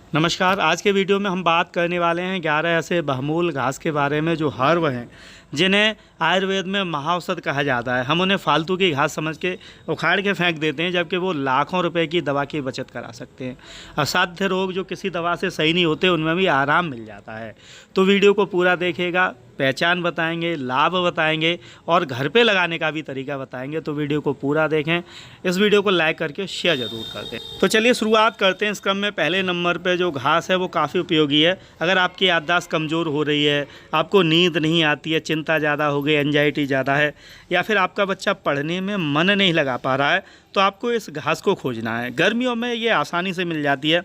नमस्कार। आज के वीडियो में हम बात करने वाले हैं 11 ऐसे बहुमूल्य घास के बारे में जो हर्ब हैं, जिन्हें आयुर्वेद में महाऔषध कहा जाता है। हम उन्हें फालतू की घास समझ के उखाड़ के फेंक देते हैं, जबकि वो लाखों रुपए की दवा की बचत करा सकते हैं। असाध्य रोग जो किसी दवा से सही नहीं होते, उनमें भी आराम मिल जाता है। तो वीडियो को पूरा देखिएगा, पहचान बताएंगे, लाभ बताएंगे और घर पे लगाने का भी तरीका बताएंगे। तो वीडियो को पूरा देखें, इस वीडियो को लाइक करके शेयर ज़रूर कर दें। तो चलिए शुरुआत करते हैं। इस क्रम में पहले नंबर पे जो घास है वो काफ़ी उपयोगी है। अगर आपकी याददाश्त कमज़ोर हो रही है, आपको नींद नहीं आती है, चिंता ज़्यादा हो गई, एंजाइटी ज़्यादा है, या फिर आपका बच्चा पढ़ने में मन नहीं लगा पा रहा है, तो आपको इस घास को खोजना है। गर्मियों में ये आसानी से मिल जाती है।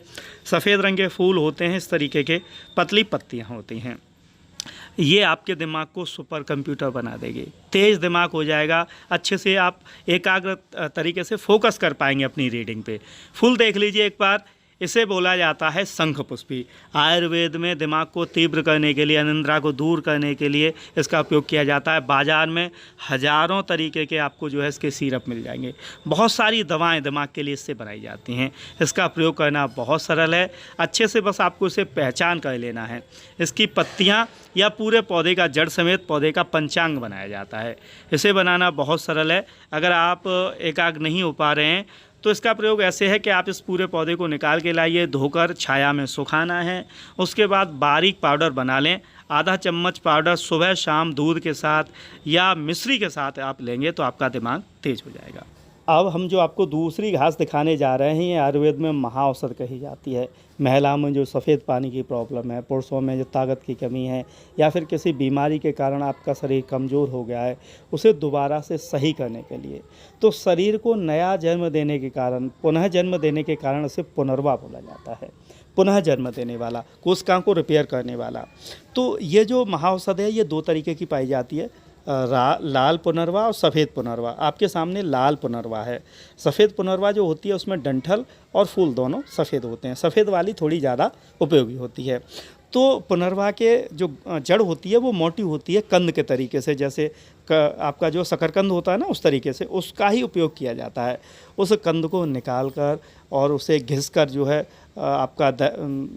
सफ़ेद रंग के फूल होते हैं, इस तरीके के पतली पत्तियाँ होती हैं। ये आपके दिमाग को सुपर कंप्यूटर बना देगी, तेज़ दिमाग हो जाएगा, अच्छे से आप एकाग्र तरीके से फोकस कर पाएंगे अपनी रीडिंग पे। फूल देख लीजिए एक बार। इसे बोला जाता है शंखपुष्पी। आयुर्वेद में दिमाग को तीव्र करने के लिए, अनिद्रा को दूर करने के लिए इसका उपयोग किया जाता है। बाज़ार में हज़ारों तरीके के आपको जो है इसके सिरप मिल जाएंगे। बहुत सारी दवाएं दिमाग के लिए इससे बनाई जाती हैं। इसका प्रयोग करना बहुत सरल है। अच्छे से बस आपको इसे पहचान कर लेना है। इसकी पत्तियां या पूरे पौधे का जड़ समेत पौधे का पंचांग बनाया जाता है। इसे बनाना बहुत सरल है। अगर आप एकाग्र नहीं हो पा रहे हैं तो इसका प्रयोग ऐसे है कि आप इस पूरे पौधे को निकाल के लाइए, धोकर छाया में सुखाना है। उसके बाद बारीक पाउडर बना लें। आधा चम्मच पाउडर सुबह शाम दूध के साथ या मिश्री के साथ आप लेंगे तो आपका दिमाग तेज हो जाएगा। अब हम जो आपको दूसरी घास दिखाने जा रहे हैं, ये आयुर्वेद में महाऔषध कही जाती है। महिला में जो सफ़ेद पानी की प्रॉब्लम है, पुरुषों में जो ताकत की कमी है, या फिर किसी बीमारी के कारण आपका शरीर कमज़ोर हो गया है, उसे दोबारा से सही करने के लिए, तो शरीर को नया जन्म देने के कारण, पुनः जन्म देने के कारण उसे पुनर्वा बोला जाता है। पुनः जन्म देने वाला, कोशिकाओं को रिपेयर करने वाला। तो ये जो महाऔषध है, ये दो तरीके की पाई जाती है, लाल पुनर्वा और सफ़ेद पुनर्वा। आपके सामने लाल पुनर्वा है। सफ़ेद पुनर्वा जो होती है उसमें डंठल और फूल दोनों सफ़ेद होते हैं। सफ़ेद वाली थोड़ी ज़्यादा उपयोगी होती है। तो पुनर्वा के जो जड़ होती है वो मोटी होती है, कंद के तरीके से, जैसे आपका जो शकरकंद होता है ना, उस तरीके से उसका ही उपयोग किया जाता है। उस कंद को निकाल कर और उसे घिस कर जो है आपका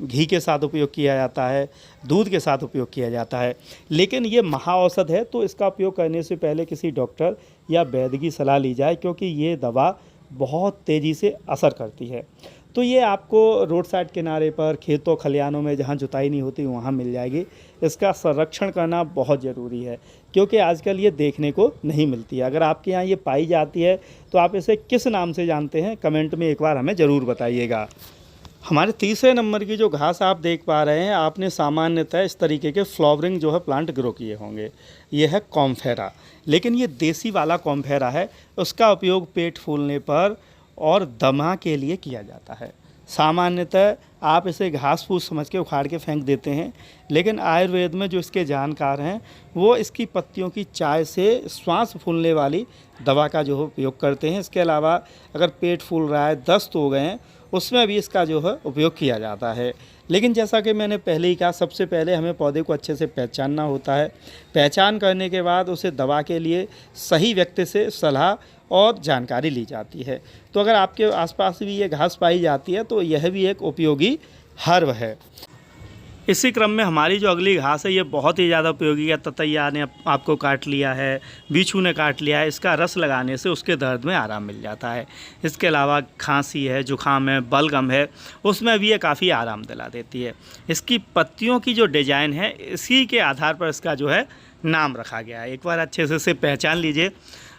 घी के साथ उपयोग किया जाता है, दूध के साथ उपयोग किया जाता है। लेकिन ये महाऔषध है, तो इसका उपयोग करने से पहले किसी डॉक्टर या वैद्य की सलाह ली जाए, क्योंकि ये दवा बहुत तेज़ी से असर करती है। तो ये आपको रोड साइड किनारे पर, खेतों खलिहानों में जहाँ जुताई नहीं होती वहाँ मिल जाएगी। इसका संरक्षण करना बहुत ज़रूरी है, क्योंकि आजकल ये देखने को नहीं मिलती है। अगर आपके यहाँ ये पाई जाती है तो आप इसे किस नाम से जानते हैं, कमेंट में एक बार हमें ज़रूर बताइएगा। हमारे तीसरे नंबर की जो घास आप देख पा रहे हैं, आपने सामान्यतः इस तरीके के फ्लावरिंग जो है प्लांट ग्रो किए होंगे। ये है कॉम्फेरा, लेकिन ये देसी वाला कॉम्फेरा है। उसका उपयोग पेट फूलने पर और दमा के लिए किया जाता है। सामान्यतः आप इसे घास फूस समझ के उखाड़ के फेंक देते हैं, लेकिन आयुर्वेद में जो इसके जानकार हैं वो इसकी पत्तियों की चाय से श्वास फूलने वाली दवा का जो है उपयोग करते हैं। इसके अलावा अगर पेट फूल रहा है, दस्त हो गए हैं, उसमें भी इसका जो है उपयोग किया जाता है। लेकिन जैसा कि मैंने पहले ही कहा, सबसे पहले हमें पौधे को अच्छे से पहचानना होता है। पहचान करने के बाद उसे दवा के लिए सही व्यक्ति से सलाह और जानकारी ली जाती है। तो अगर आपके आसपास भी ये घास पाई जाती है तो यह भी एक उपयोगी हर्ब है। इसी क्रम में हमारी जो अगली घास है, ये बहुत ही ज़्यादा उपयोगी है। ततैया ने आपको काट लिया है, बिच्छू ने काट लिया है, इसका रस लगाने से उसके दर्द में आराम मिल जाता है। इसके अलावा खांसी है, जुखाम है, बलगम है, उसमें भी ये काफ़ी आराम दिला देती है। इसकी पत्तियों की जो डिज़ाइन है, इसी के आधार पर इसका जो है नाम रखा गया है। एक बार अच्छे से इसे पहचान लीजिए।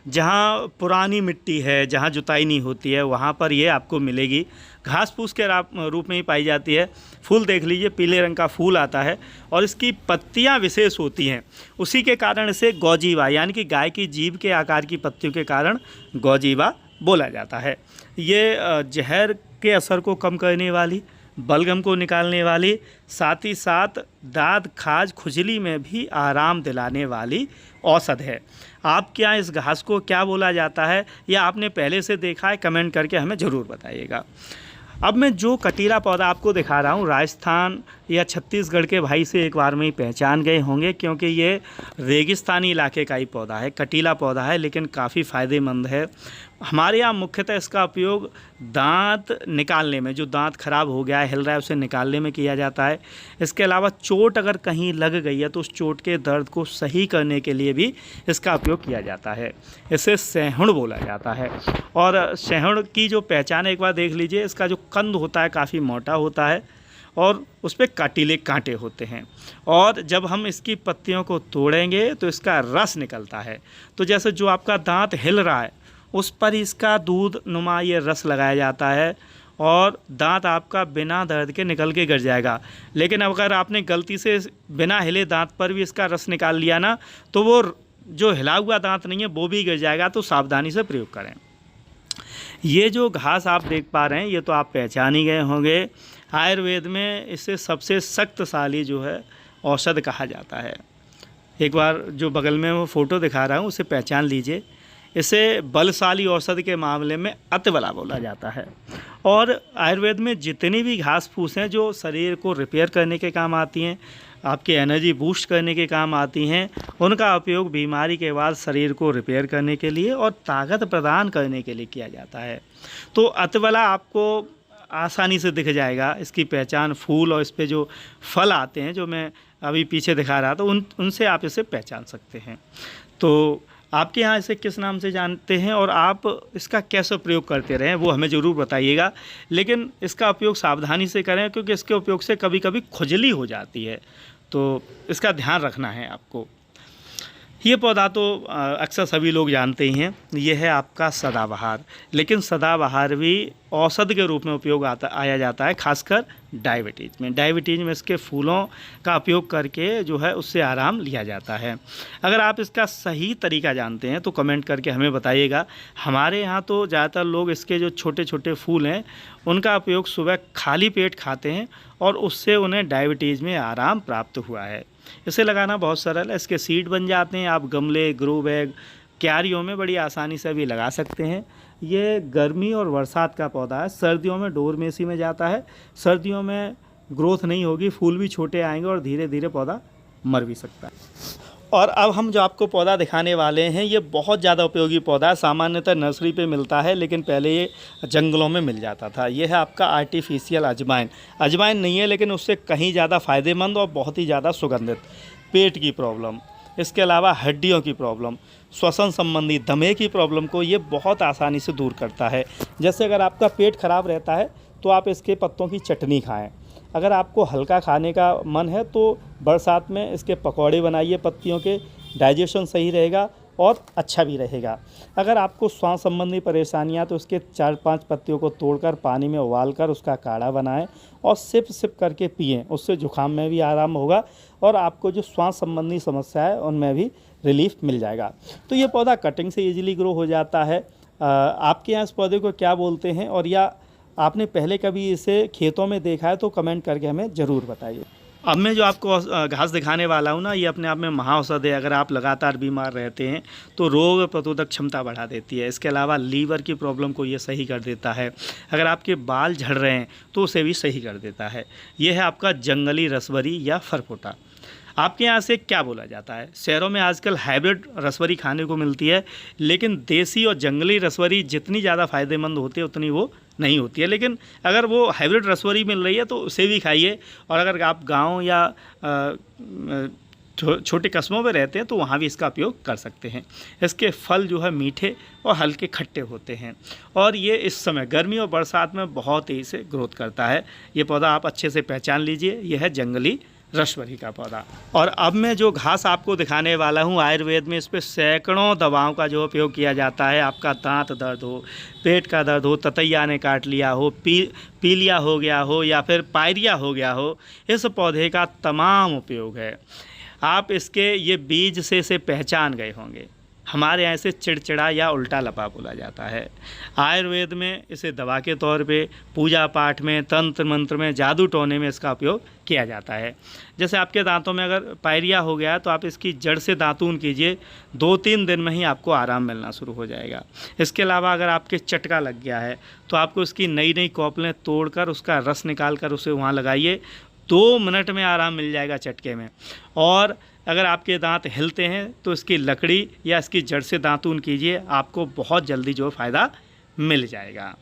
जहाँ पुरानी मिट्टी है, जहाँ जुताई नहीं होती है, वहाँ पर ये आपको मिलेगी। घास फूस के रूप में ही पाई जाती है। फूल देख लीजिए, पीले रंग का फूल आता है और इसकी पत्तियाँ विशेष होती हैं। उसी के कारण इसे गौजीवा, यानी कि गाय की जीभ के आकार की पत्तियों के कारण गौजीवा बोला जाता है। ये जहर के असर को कम करने वाली, बलगम को निकालने वाली, साथ ही साथ दाद खाज खुजली में भी आराम दिलाने वाली औषध है। आपके यहाँ इस घास को क्या बोला जाता है, या आपने पहले से देखा है, कमेंट करके हमें ज़रूर बताइएगा। अब मैं जो कटीला पौधा आपको दिखा रहा हूँ, राजस्थान या छत्तीसगढ़ के भाई से एक बार में ही पहचान गए होंगे, क्योंकि ये रेगिस्तानी इलाके का ही पौधा है। कटीला पौधा है, लेकिन काफ़ी फ़ायदेमंद है। हमारे यहाँ मुख्यतः इसका उपयोग दांत निकालने में, जो दांत खराब हो गया है, हिल रहा है, उसे निकालने में किया जाता है। इसके अलावा चोट अगर कहीं लग गई है तो उस चोट के दर्द को सही करने के लिए भी इसका उपयोग किया जाता है। इसे सेहुण बोला जाता है। और सेहुण की जो पहचान है, एक बार देख लीजिए, इसका जो कंद होता है काफ़ी मोटा होता है और उस पर काटीले कांटे होते हैं, और जब हम इसकी पत्तियों को तोड़ेंगे तो इसका रस निकलता है। तो जैसे जो आपका दांत हिल रहा है उस पर इसका दूध नुमा ये रस लगाया जाता है और दांत आपका बिना दर्द के निकल के गिर जाएगा। लेकिन अगर आपने गलती से बिना हिले दांत पर भी इसका रस निकाल लिया ना, तो वो जो हिला हुआ दांत नहीं है वो भी गिर जाएगा। तो सावधानी से प्रयोग करें। ये जो घास आप देख पा रहे हैं ये तो आप पहचान ही गए होंगे। आयुर्वेद में इसे सबसे शक्तिशाली जो है औषध कहा जाता है। एक बार जो बगल में वो फ़ोटो दिखा रहा हूँ उसे पहचान लीजिए। इसे बलशाली औषध के मामले में अतिबला बोला जाता है। और आयुर्वेद में जितनी भी घास फूस हैं जो शरीर को रिपेयर करने के काम आती हैं, आपकी एनर्जी बूस्ट करने के काम आती हैं, उनका उपयोग बीमारी के बाद शरीर को रिपेयर करने के लिए और ताकत प्रदान करने के लिए किया जाता है। तो अतिबला आपको आसानी से दिख जाएगा। इसकी पहचान फूल और इस पे जो फल आते हैं जो मैं अभी पीछे दिखा रहा था उनसे आप इसे पहचान सकते हैं। तो आपके यहाँ इसे किस नाम से जानते हैं और आप इसका कैसे प्रयोग करते रहें वो हमें ज़रूर बताइएगा। लेकिन इसका उपयोग सावधानी से करें, क्योंकि इसके उपयोग से कभी कभी खुजली हो जाती है, तो इसका ध्यान रखना है आपको। ये पौधा तो अक्सर सभी लोग जानते ही हैं, ये है आपका सदाबहार। लेकिन सदाबहार भी औषध के रूप में उपयोग आया जाता है, खासकर डायबिटीज़ में। डायबिटीज़ में इसके फूलों का उपयोग करके जो है उससे आराम लिया जाता है। अगर आप इसका सही तरीका जानते हैं तो कमेंट करके हमें बताइएगा। हमारे यहाँ तो ज़्यादातर लोग इसके जो छोटे छोटे फूल हैं उनका उपयोग सुबह खाली पेट खाते हैं और उससे उन्हें डायबिटीज़ में आराम प्राप्त हुआ है। इसे लगाना बहुत सरल है। इसके सीड बन जाते हैं, आप गमले, ग्रो बैग, क्यारियों में बड़ी आसानी से भी लगा सकते हैं। ये गर्मी और बरसात का पौधा है। सर्दियों में डोरमेसी में जाता है। सर्दियों में ग्रोथ नहीं होगी, फूल भी छोटे आएंगे और धीरे धीरे पौधा मर भी सकता है। और अब हम जो आपको पौधा दिखाने वाले हैं ये बहुत ज़्यादा उपयोगी पौधा है। सामान्यतः नर्सरी पे मिलता है, लेकिन पहले ये जंगलों में मिल जाता था। ये है आपका आर्टिफिशियल अजवाइन। अजवाइन नहीं है, लेकिन उससे कहीं ज़्यादा फ़ायदेमंद और बहुत ही ज़्यादा सुगंधित। पेट की प्रॉब्लम, इसके अलावा हड्डियों की प्रॉब्लम, श्वसन संबंधी दमे की प्रॉब्लम को ये बहुत आसानी से दूर करता है। जैसे अगर आपका पेट खराब रहता है तो आप इसके पत्तों की चटनी खाएँ। अगर आपको हल्का खाने का मन है तो बरसात में इसके पकौड़े बनाइए पत्तियों के, डाइजेशन सही रहेगा और अच्छा भी रहेगा। अगर आपको श्वास संबंधी परेशानियां तो इसके 4-5 पत्तियों को तोड़कर पानी में उबालकर उसका काढ़ा बनाएं और सिप सिप करके पिएं। उससे जुकाम में भी आराम होगा और आपको जो श्वास संबंधी समस्या है उनमें भी रिलीफ मिल जाएगा। तो ये पौधा कटिंग से ईजिली ग्रो हो जाता है। आपके यहाँ इस पौधे को क्या बोलते हैं, और या आपने पहले कभी इसे खेतों में देखा है तो कमेंट करके हमें ज़रूर बताइए। अब मैं जो आपको घास दिखाने वाला हूँ ना, ये अपने आप में महाऔषध है। अगर आप लगातार बीमार रहते हैं तो रोग प्रतिरोधक क्षमता बढ़ा देती है। इसके अलावा लीवर की प्रॉब्लम को ये सही कर देता है। अगर आपके बाल झड़ रहे हैं तो उसे भी सही कर देता है। ये है आपका जंगली रसवरी या फरफोटा। आपके यहाँ से क्या बोला जाता है? शहरों में आजकल हाइब्रिड रसवरी खाने को मिलती है, लेकिन देसी और जंगली रसवरी जितनी ज़्यादा फ़ायदेमंद होती है उतनी वो नहीं होती है। लेकिन अगर वो हाइब्रिड रसवरी मिल रही है तो उसे भी खाइए। और अगर आप गांव या छोटे कस्बों में रहते हैं तो वहाँ भी इसका उपयोग कर सकते हैं। इसके फल जो है मीठे और हल्के खट्टे होते हैं और ये इस समय गर्मी और बरसात में बहुत तेज़ी से ग्रोथ करता है। ये पौधा आप अच्छे से पहचान लीजिए, यह है जंगली रसवरी का पौधा। और अब मैं जो घास आपको दिखाने वाला हूँ, आयुर्वेद में इस पर सैकड़ों दवाओं का जो उपयोग किया जाता है। आपका दांत दर्द हो, पेट का दर्द हो, ततैया ने काट लिया हो, पीलिया हो गया हो या फिर पायरिया हो गया हो, इस पौधे का तमाम उपयोग है। आप इसके ये बीज से इसे पहचान गए होंगे। हमारे यहाँ इसे चिड़चिड़ा या उल्टा लपा बोला जाता है। आयुर्वेद में इसे दवा के तौर पे, पूजा पाठ में, तंत्र मंत्र में, जादू टोने में इसका उपयोग किया जाता है। जैसे आपके दांतों में अगर पायरिया हो गया तो आप इसकी जड़ से दातून कीजिए, 2-3 दिन में ही आपको आराम मिलना शुरू हो जाएगा। इसके अलावा अगर आपके चटका लग गया है तो आपको इसकी नई नई कॉपलें तोड़कर उसका रस निकाल कर उसे वहाँ लगाइए। 2 मिनट में आराम मिल जाएगा चटके में। और अगर आपके दांत हिलते हैं तो इसकी लकड़ी या इसकी जड़ से दातून कीजिए, आपको बहुत जल्दी जो फ़ायदा मिल जाएगा।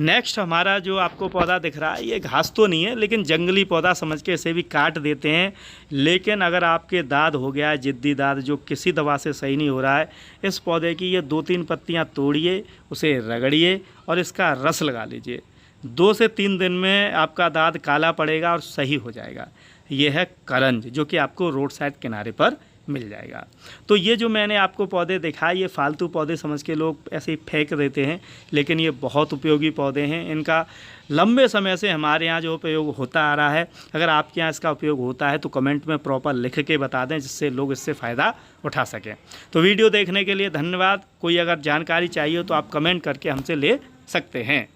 नेक्स्ट हमारा जो आपको पौधा दिख रहा है, ये घास तो नहीं है लेकिन जंगली पौधा समझ के इसे भी काट देते हैं। लेकिन अगर आपके दाद हो गया है, जिद्दी दाद, जो किसी दवा से सही नहीं हो रहा है, इस पौधे की ये 2-3 पत्तियां तोड़िए, उसे रगड़िए और इसका रस लगा लीजिए। 2 से 3 दिन में आपका दाद काला पड़ेगा और सही हो जाएगा। ये है करंज, जो कि आपको रोड साइड किनारे पर मिल जाएगा। तो ये जो मैंने आपको पौधे दिखाए, ये फालतू पौधे समझ के लोग ऐसे ही फेंक देते हैं, लेकिन ये बहुत उपयोगी पौधे हैं। इनका लंबे समय से हमारे यहाँ जो उपयोग होता आ रहा है। अगर आपके यहाँ इसका उपयोग होता है तो कमेंट में प्रॉपर लिख के बता दें, जिससे लोग इससे फ़ायदा उठा सकें। तो वीडियो देखने के लिए धन्यवाद। कोई अगर जानकारी चाहिए तो आप कमेंट करके हमसे ले सकते हैं।